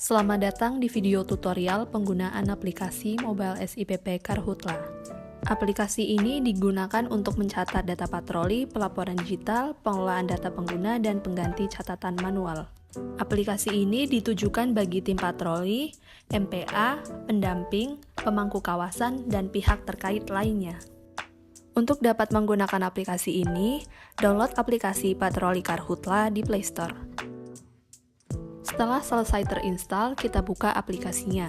Selamat datang di video tutorial penggunaan aplikasi Mobile SIPP Karhutla. Aplikasi ini digunakan untuk mencatat data patroli, pelaporan digital, pengelolaan data pengguna, dan pengganti catatan manual. Aplikasi ini ditujukan bagi tim patroli, MPA, pendamping, pemangku kawasan, dan pihak terkait lainnya. Untuk dapat menggunakan aplikasi ini, download aplikasi Patroli Karhutla di Play Store. Setelah selesai terinstall, kita buka aplikasinya.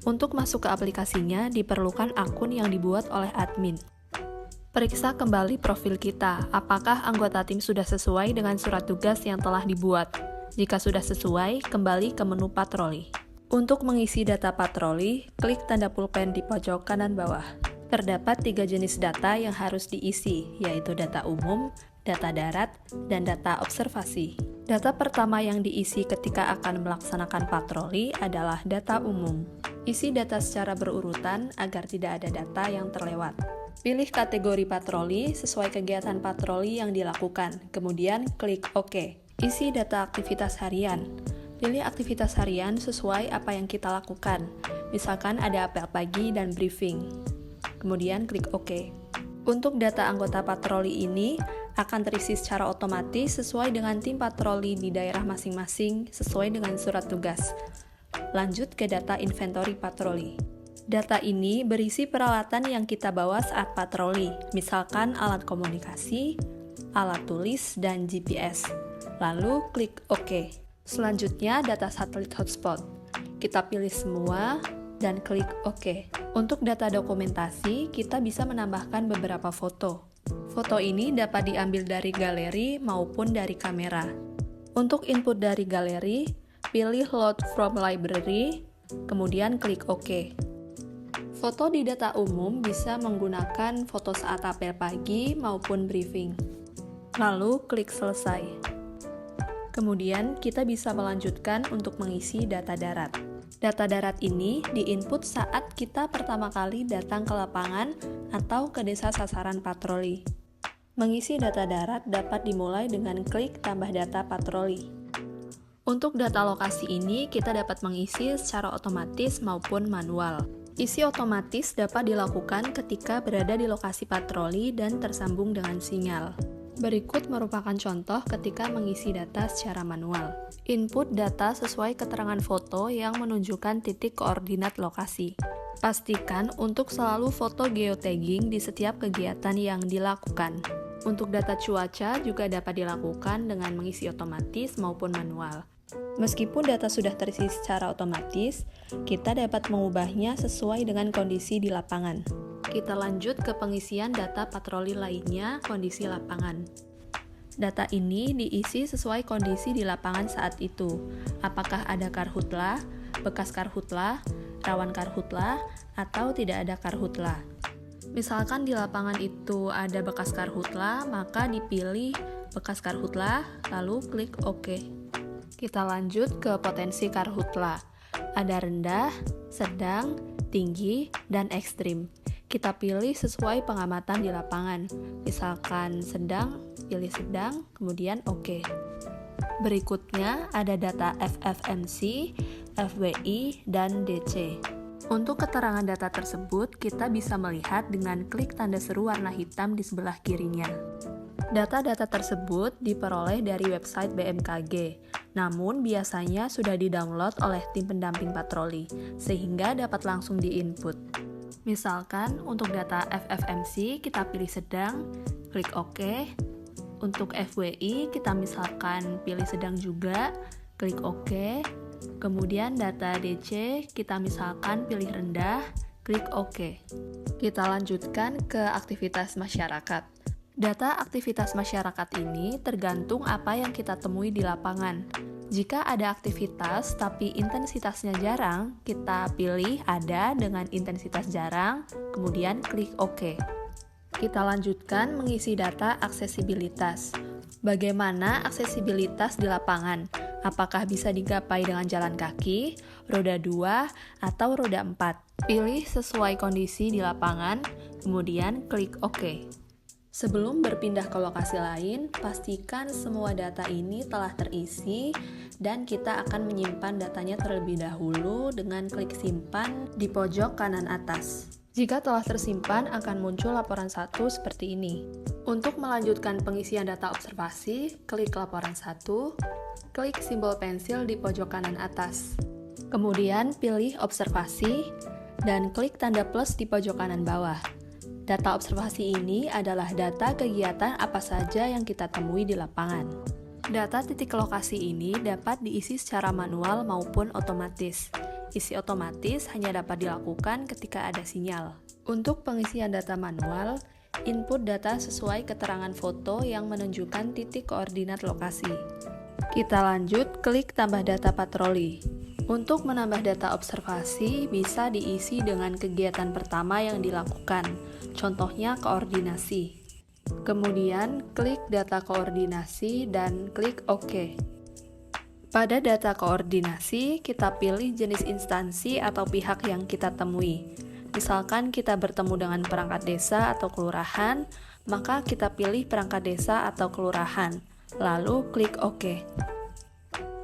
Untuk masuk ke aplikasinya, diperlukan akun yang dibuat oleh admin. Periksa kembali profil kita, apakah anggota tim sudah sesuai dengan surat tugas yang telah dibuat. Jika sudah sesuai, kembali ke menu patroli. Untuk mengisi data patroli, klik tanda pulpen di pojok kanan bawah. Terdapat 3 jenis data yang harus diisi, yaitu data umum, data darat, dan data observasi. Data pertama yang diisi ketika akan melaksanakan patroli adalah data umum. Isi data secara berurutan agar tidak ada data yang terlewat. Pilih kategori patroli sesuai kegiatan patroli yang dilakukan, kemudian klik OK. Isi data aktivitas harian. Pilih aktivitas harian sesuai apa yang kita lakukan. Misalkan ada apel pagi dan briefing. Kemudian klik OK. Untuk data anggota patroli ini akan terisi secara otomatis sesuai dengan tim patroli di daerah masing-masing sesuai dengan surat tugas. Lanjut ke data inventory patroli. Data ini berisi peralatan yang kita bawa saat patroli, misalkan alat komunikasi, alat tulis, dan GPS. Lalu klik OK. Selanjutnya data satelit hotspot. Kita pilih semua dan klik OK. Untuk data dokumentasi, kita bisa menambahkan beberapa foto. Foto ini dapat diambil dari galeri maupun dari kamera. Untuk input dari galeri, pilih Load from Library, kemudian klik OK. Foto di data umum bisa menggunakan foto saat apel pagi maupun briefing. Lalu klik Selesai. Kemudian kita bisa melanjutkan untuk mengisi data darat. Data darat ini diinput saat kita pertama kali datang ke lapangan atau ke desa sasaran patroli. Mengisi data darat dapat dimulai dengan klik tambah data patroli. Untuk data lokasi ini, kita dapat mengisi secara otomatis maupun manual. Isi otomatis dapat dilakukan ketika berada di lokasi patroli dan tersambung dengan sinyal. Berikut merupakan contoh ketika mengisi data secara manual. Input data sesuai keterangan foto yang menunjukkan titik koordinat lokasi. Pastikan untuk selalu foto geotagging di setiap kegiatan yang dilakukan. Untuk data cuaca juga dapat dilakukan dengan mengisi otomatis maupun manual. Meskipun data sudah terisi secara otomatis, kita dapat mengubahnya sesuai dengan kondisi di lapangan. Kita lanjut ke pengisian data patroli lainnya, kondisi lapangan. Data ini diisi sesuai kondisi di lapangan saat itu. Apakah ada karhutla, bekas karhutla, rawan karhutla, atau tidak ada karhutla. Misalkan di lapangan itu ada bekas karhutla, maka dipilih bekas karhutla, lalu klik OK. Kita lanjut ke potensi karhutla. Ada rendah, sedang, tinggi, dan ekstrim. Kita pilih sesuai pengamatan di lapangan. Misalkan sedang, pilih sedang, kemudian OK. Berikutnya ada data FFMC, FWI, dan DC. Untuk keterangan data tersebut, kita bisa melihat dengan klik tanda seru warna hitam di sebelah kirinya. Data-data tersebut diperoleh dari website BMKG, namun biasanya sudah di-download oleh tim pendamping patroli, sehingga dapat langsung di-input. Misalkan untuk data FFMC kita pilih sedang, klik OK. Untuk FWI kita misalkan pilih sedang juga, klik OK. Kemudian data DC kita misalkan pilih rendah, klik OK. Kita lanjutkan ke aktivitas masyarakat. Data aktivitas masyarakat ini tergantung apa yang kita temui di lapangan. Jika ada aktivitas tapi intensitasnya jarang, kita pilih ada dengan intensitas jarang, kemudian klik OK. Kita lanjutkan mengisi data aksesibilitas. Bagaimana aksesibilitas di lapangan? Apakah bisa digapai dengan jalan kaki, roda 2, atau roda 4? Pilih sesuai kondisi di lapangan, kemudian klik OK. Sebelum berpindah ke lokasi lain, pastikan semua data ini telah terisi dan kita akan menyimpan datanya terlebih dahulu dengan klik simpan di pojok kanan atas. Jika telah tersimpan, akan muncul laporan 1 seperti ini. Untuk melanjutkan pengisian data observasi, klik laporan 1, klik simbol pensil di pojok kanan atas. Kemudian pilih observasi dan klik tanda plus di pojok kanan bawah. Data observasi ini adalah data kegiatan apa saja yang kita temui di lapangan. Data titik lokasi ini dapat diisi secara manual maupun otomatis. Isi otomatis hanya dapat dilakukan ketika ada sinyal. Untuk pengisian data manual, input data sesuai keterangan foto yang menunjukkan titik koordinat lokasi. Kita lanjut, klik tambah data patroli. Untuk menambah data observasi, bisa diisi dengan kegiatan pertama yang dilakukan, contohnya koordinasi. Kemudian, klik data koordinasi dan klik OK. Pada data koordinasi, kita pilih jenis instansi atau pihak yang kita temui. Misalkan kita bertemu dengan perangkat desa atau kelurahan, maka kita pilih perangkat desa atau kelurahan, lalu klik OK.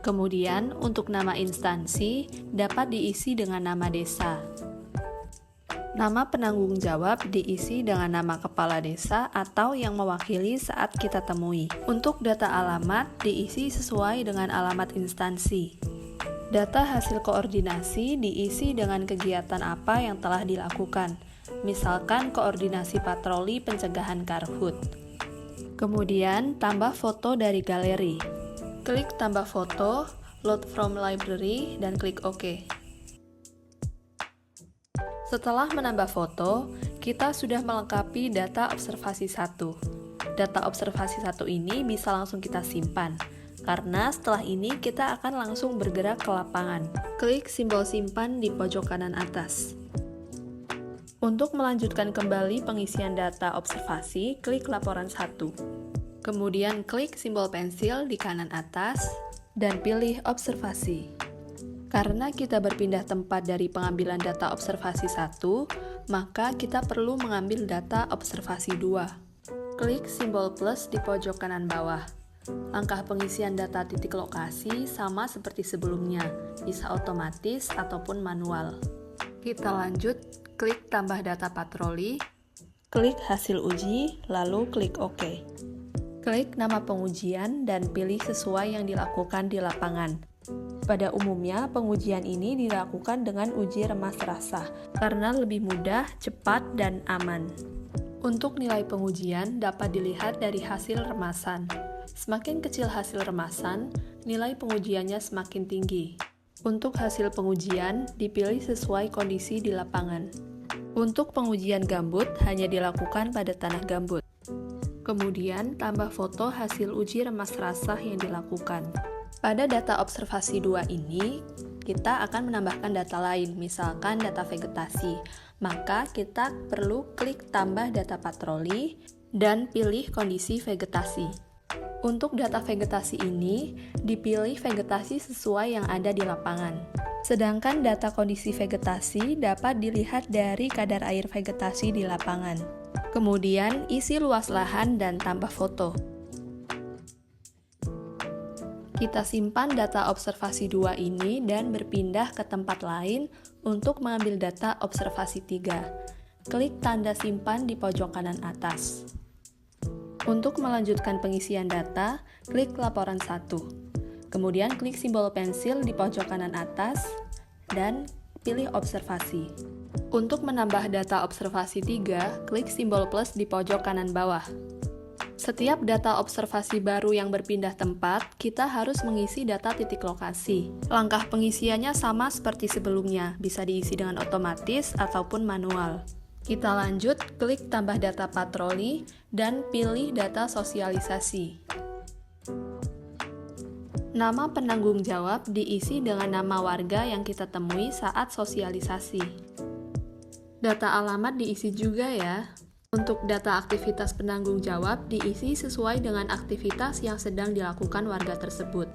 Kemudian, untuk nama instansi dapat diisi dengan nama desa. Nama penanggung jawab diisi dengan nama kepala desa atau yang mewakili saat kita temui. Untuk data alamat diisi sesuai dengan alamat instansi. Data hasil koordinasi diisi dengan kegiatan apa yang telah dilakukan, misalkan koordinasi patroli pencegahan karhut. Kemudian, tambah foto dari galeri. Klik tambah foto, load from library, dan klik OK. Setelah menambah foto, kita sudah melengkapi data observasi 1. Data observasi 1 ini bisa langsung kita simpan, karena setelah ini kita akan langsung bergerak ke lapangan. Klik simbol simpan di pojok kanan atas. Untuk melanjutkan kembali pengisian data observasi, klik laporan 1. Kemudian klik simbol pensil di kanan atas dan pilih observasi. Karena kita berpindah tempat dari pengambilan data observasi 1, maka kita perlu mengambil data observasi 2. Klik simbol plus di pojok kanan bawah. Langkah pengisian data titik lokasi sama seperti sebelumnya, bisa otomatis ataupun manual. Kita lanjut, klik tambah data patroli, klik hasil uji, lalu klik OK. Klik nama pengujian dan pilih sesuai yang dilakukan di lapangan. Pada umumnya, pengujian ini dilakukan dengan uji remas rasa, karena lebih mudah, cepat, dan aman. Untuk nilai pengujian dapat dilihat dari hasil remasan. Semakin kecil hasil remasan, nilai pengujiannya semakin tinggi. Untuk hasil pengujian, dipilih sesuai kondisi di lapangan. Untuk pengujian gambut, hanya dilakukan pada tanah gambut. Kemudian, tambah foto hasil uji remas rasah yang dilakukan. Pada data observasi 2 ini, kita akan menambahkan data lain, misalkan data vegetasi. Maka, kita perlu klik tambah data patroli dan pilih kondisi vegetasi. Untuk data vegetasi ini, dipilih vegetasi sesuai yang ada di lapangan. Sedangkan data kondisi vegetasi dapat dilihat dari kadar air vegetasi di lapangan. Kemudian, isi luas lahan dan tambah foto. Kita simpan data observasi 2 ini dan berpindah ke tempat lain untuk mengambil data observasi 3. Klik tanda simpan di pojok kanan atas. Untuk melanjutkan pengisian data, klik laporan 1. Kemudian klik simbol pensil di pojok kanan atas dan pilih observasi. Untuk menambah data observasi 3, klik simbol plus di pojok kanan bawah. Setiap data observasi baru yang berpindah tempat, kita harus mengisi data titik lokasi. Langkah pengisiannya sama seperti sebelumnya, bisa diisi dengan otomatis ataupun manual. Kita lanjut, klik tambah data patroli, dan pilih data sosialisasi. Nama penanggung jawab diisi dengan nama warga yang kita temui saat sosialisasi. Data alamat diisi juga ya. Untuk data aktivitas penanggung jawab diisi sesuai dengan aktivitas yang sedang dilakukan warga tersebut.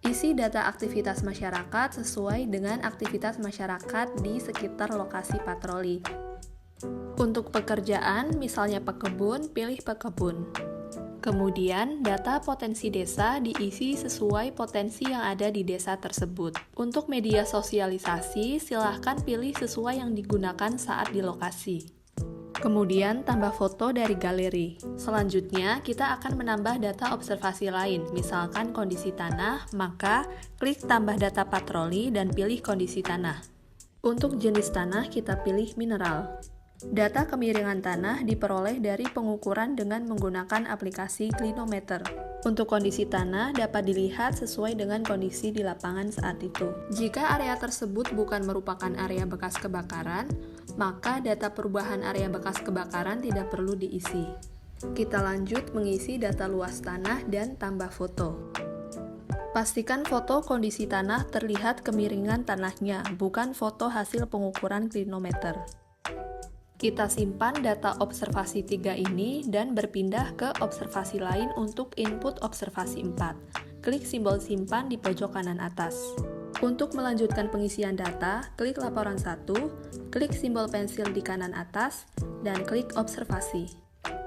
Isi data aktivitas masyarakat sesuai dengan aktivitas masyarakat di sekitar lokasi patroli. Untuk pekerjaan, misalnya pekebun, pilih pekebun. Kemudian, data potensi desa diisi sesuai potensi yang ada di desa tersebut. Untuk media sosialisasi, silahkan pilih sesuai yang digunakan saat di lokasi. Kemudian, tambah foto dari galeri. Selanjutnya, kita akan menambah data observasi lain, misalkan kondisi tanah, maka klik tambah data patroli dan pilih kondisi tanah. Untuk jenis tanah, kita pilih mineral. Data kemiringan tanah diperoleh dari pengukuran dengan menggunakan aplikasi Clinometer. Untuk kondisi tanah dapat dilihat sesuai dengan kondisi di lapangan saat itu. Jika area tersebut bukan merupakan area bekas kebakaran, maka data perubahan area bekas kebakaran tidak perlu diisi. Kita lanjut mengisi data luas tanah dan tambah foto. Pastikan foto kondisi tanah terlihat kemiringan tanahnya, bukan foto hasil pengukuran Clinometer. Kita simpan data observasi 3 ini dan berpindah ke observasi lain untuk input observasi 4. Klik simbol simpan di pojok kanan atas. Untuk melanjutkan pengisian data, klik laporan 1, klik simbol pensil di kanan atas, dan klik observasi.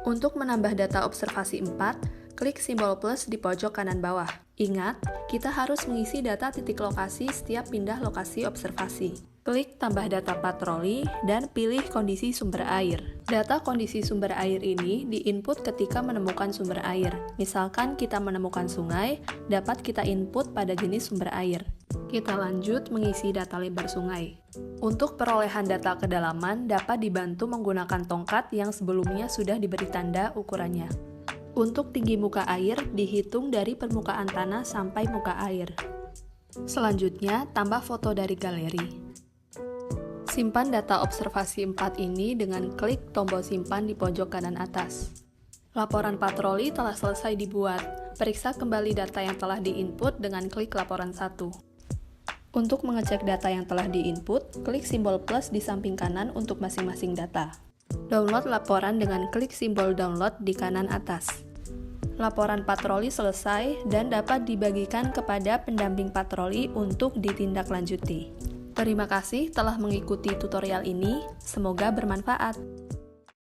Untuk menambah data observasi 4, klik simbol plus di pojok kanan bawah. Ingat, kita harus mengisi data titik lokasi setiap pindah lokasi observasi. Klik tambah data patroli dan pilih kondisi sumber air. Data kondisi sumber air ini diinput ketika menemukan sumber air. Misalkan kita menemukan sungai, dapat kita input pada jenis sumber air. Kita lanjut mengisi data lebar sungai. Untuk perolehan data kedalaman dapat dibantu menggunakan tongkat yang sebelumnya sudah diberi tanda ukurannya. Untuk tinggi muka air dihitung dari permukaan tanah sampai muka air. Selanjutnya, tambah foto dari galeri. Simpan data observasi 4 ini dengan klik tombol simpan di pojok kanan atas. Laporan patroli telah selesai dibuat. Periksa kembali data yang telah diinput dengan klik laporan 1. Untuk mengecek data yang telah diinput, klik simbol plus di samping kanan untuk masing-masing data. Download laporan dengan klik simbol download di kanan atas. Laporan patroli selesai dan dapat dibagikan kepada pendamping patroli untuk ditindaklanjuti. Terima kasih telah mengikuti tutorial ini, semoga bermanfaat.